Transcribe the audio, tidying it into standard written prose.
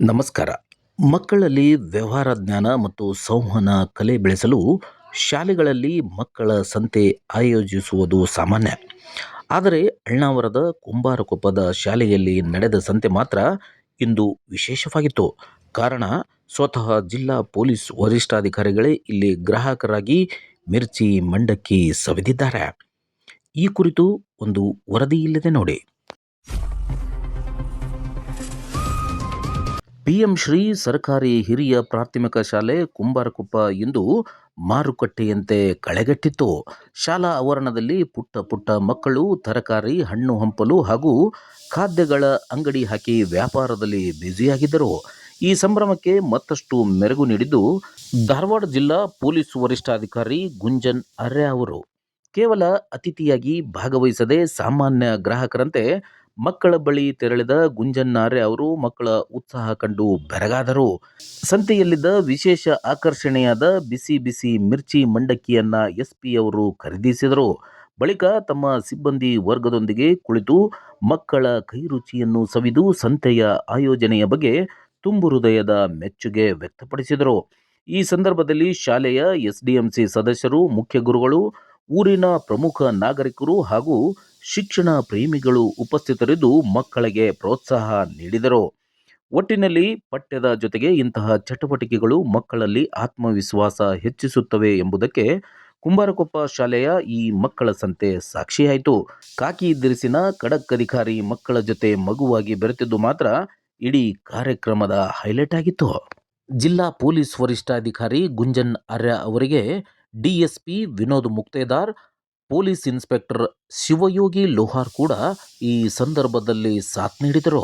ನಮಸ್ಕಾರ. ಮಕ್ಕಳಲ್ಲಿ ವ್ಯವಹಾರ ಜ್ಞಾನ ಮತ್ತು ಸಂವಹನ ಕಲೆ ಬೆಳೆಸಲು ಶಾಲೆಗಳಲ್ಲಿ ಮಕ್ಕಳ ಸಂತೆ ಆಯೋಜಿಸುವುದು ಸಾಮಾನ್ಯ. ಆದರೆ ಅಳ್ನಾವರದ ಕುಂಬಾರಕೊಪ್ಪದ ಶಾಲೆಯಲ್ಲಿ ನಡೆದ ಸಂತೆ ಮಾತ್ರ ಇಂದು ವಿಶೇಷವಾಗಿತ್ತು. ಕಾರಣ, ಸ್ವತಃ ಜಿಲ್ಲಾ ಪೊಲೀಸ್ ವರಿಷ್ಠಾಧಿಕಾರಿಗಳೇ ಇಲ್ಲಿ ಗ್ರಾಹಕರಾಗಿ ಮಿರ್ಚಿ ಮಂಡಕ್ಕಿ ಸವಿದಿದ್ದಾರೆ. ಈ ಕುರಿತು ಒಂದು ವರದಿ ಇಲ್ಲಿದೆ ನೋಡಿ. ಪಿಎಂ ಶ್ರೀ ಸರ್ಕಾರಿ ಹಿರಿಯ ಪ್ರಾಥಮಿಕ ಶಾಲೆ ಕುಂಬಾರಕೊಪ್ಪ ಇಂದು ಮಾರುಕಟ್ಟೆಯಂತೆ ಕಳೆಗಟ್ಟಿತ್ತು. ಶಾಲಾ ಆವರಣದಲ್ಲಿ ಪುಟ್ಟ ಪುಟ್ಟ ಮಕ್ಕಳು ತರಕಾರಿ, ಹಣ್ಣು ಹಂಪಲು ಹಾಗೂ ಖಾದ್ಯಗಳ ಅಂಗಡಿ ಹಾಕಿ ವ್ಯಾಪಾರದಲ್ಲಿ ಬ್ಯುಸಿಯಾಗಿದ್ದರು. ಈ ಸಂಭ್ರಮಕ್ಕೆ ಮತ್ತಷ್ಟು ಮೆರುಗು ನೀಡಿದ್ದು ಧಾರವಾಡ ಜಿಲ್ಲಾ ಪೊಲೀಸ್ ವರಿಷ್ಠಾಧಿಕಾರಿ ಗುಂಜನ್ ಆರ್ಯ ಅವರು. ಕೇವಲ ಅತಿಥಿಯಾಗಿ ಭಾಗವಹಿಸದೆ ಸಾಮಾನ್ಯ ಗ್ರಾಹಕರಂತೆ ಮಕ್ಕಳ ಬಳಿ ತೆರಳಿದ ಗುಂಜನ್ ಆರ್ಯ ಅವರು ಮಕ್ಕಳ ಉತ್ಸಾಹ ಕಂಡು ಬೆರಗಾದರು. ಸಂತೆಯಲ್ಲಿದ್ದ ವಿಶೇಷ ಆಕರ್ಷಣೆಯಾದ ಬಿಸಿ ಬಿಸಿ ಮಿರ್ಚಿ ಮಂಡಕ್ಕಿಯನ್ನ ಎಸ್ಪಿ ಅವರು ಖರೀದಿಸಿದರು. ಬಳಿಕ ತಮ್ಮ ಸಿಬ್ಬಂದಿ ವರ್ಗದೊಂದಿಗೆ ಕುಳಿತು ಮಕ್ಕಳ ಕೈರುಚಿಯನ್ನು ಸವಿದು ಸಂತೆಯ ಆಯೋಜನೆಯ ಬಗ್ಗೆ ತುಂಬು ಹೃದಯದ ಮೆಚ್ಚುಗೆ ವ್ಯಕ್ತಪಡಿಸಿದರು. ಈ ಸಂದರ್ಭದಲ್ಲಿ ಶಾಲೆಯ ಎಸ್ಡಿಎಂಸಿ ಸದಸ್ಯರು, ಮುಖ್ಯ ಗುರುಗಳು, ಊರಿನ ಪ್ರಮುಖ ನಾಗರಿಕರು ಹಾಗೂ ಶಿಕ್ಷಣ ಪ್ರೇಮಿಗಳು ಉಪಸ್ಥಿತರಿದ್ದು ಮಕ್ಕಳಿಗೆ ಪ್ರೋತ್ಸಾಹ ನೀಡಿದರು. ಒಟ್ಟಿನಲ್ಲಿ ಪಠ್ಯದ ಜೊತೆಗೆ ಇಂತಹ ಚಟುವಟಿಕೆಗಳು ಮಕ್ಕಳಲ್ಲಿ ಆತ್ಮವಿಶ್ವಾಸ ಹೆಚ್ಚಿಸುತ್ತವೆ ಎಂಬುದಕ್ಕೆ ಕುಂಬಾರಕೊಪ್ಪ ಶಾಲೆಯ ಈ ಮಕ್ಕಳ ಸಂತೆ ಸಾಕ್ಷಿಯಾಯಿತು. ಕಾಕಿ ದಿರಿಸಿನ ಖಡಕ್ ಅಧಿಕಾರಿ ಮಕ್ಕಳ ಜೊತೆ ಮಗುವಾಗಿ ಬೆರೆತಿದ್ದು ಮಾತ್ರ ಇಡೀ ಕಾರ್ಯಕ್ರಮದ ಹೈಲೈಟ್ ಆಗಿತ್ತು. ಜಿಲ್ಲಾ ಪೊಲೀಸ್ ವರಿಷ್ಠಾಧಿಕಾರಿ ಗುಂಜನ್ ಆರ್ಯ ಅವರಿಗೆ DSP Vinod Muktedar, police inspector Shivayogi Lohar ಕೂಡ ಈ ಸಂದರ್ಭದಲ್ಲಿ ಸಾಥ್ ನೀಡಿದರು.